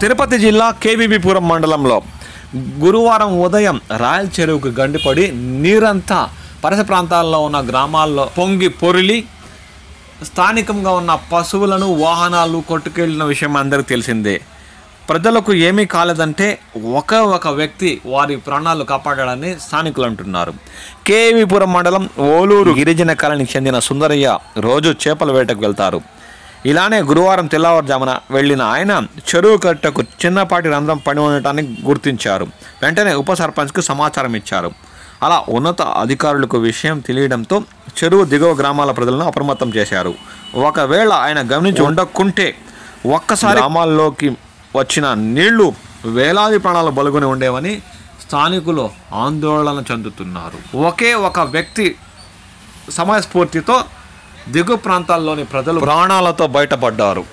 తిరుపతి జిల్లా కేవీపీపురం మండలంలో గురువారం ఉదయం రాయల్ చెరువుకు గండిపడి నీరంతా పరిసర ప్రాంతాల్లో ఉన్న గ్రామాల్లో పొంగి పొరిలి స్థానికంగా ఉన్న పశువులను వాహనాలు కొట్టుకెళ్లిన విషయం అందరికీ తెలిసిందే. ప్రజలకు ఏమీ కాలేదంటే ఒక వ్యక్తి వారి ప్రాణాలు కాపాడాడని స్థానికులు అంటున్నారు. కేవీపురం మండలం ఓలూరు గిరిజన కాలనీకి చెందిన సుందరయ్య రోజు చేపల వేటకు వెళ్తారు. ఇలానే గురువారం తెల్లవారుజామున వెళ్లిన ఆయన చెరువు కట్టకు చిన్నపాటి రంధ్రం పడి ఉండటాన్ని గుర్తించారు. వెంటనే ఉప సర్పంచ్కు సమాచారం ఇచ్చారు. అలా ఉన్నత అధికారులకు విషయం తెలియడంతో చెరువు దిగువ గ్రామాల ప్రజలను అప్రమత్తం చేశారు. ఒకవేళ ఆయన గమనించి ఉండకుంటే ఒక్కసారి గ్రామాల్లోకి వచ్చిన నీళ్లు వేలాది ప్రాణాలు బలుగుని ఉండేవని స్థానికులు ఆందోళన చెందుతున్నారు. ఒక వ్యక్తి సమయస్ఫూర్తితో దిగువ ప్రాంతాల్లోని ప్రజలు ప్రాణాలతో బయటపడ్డారు.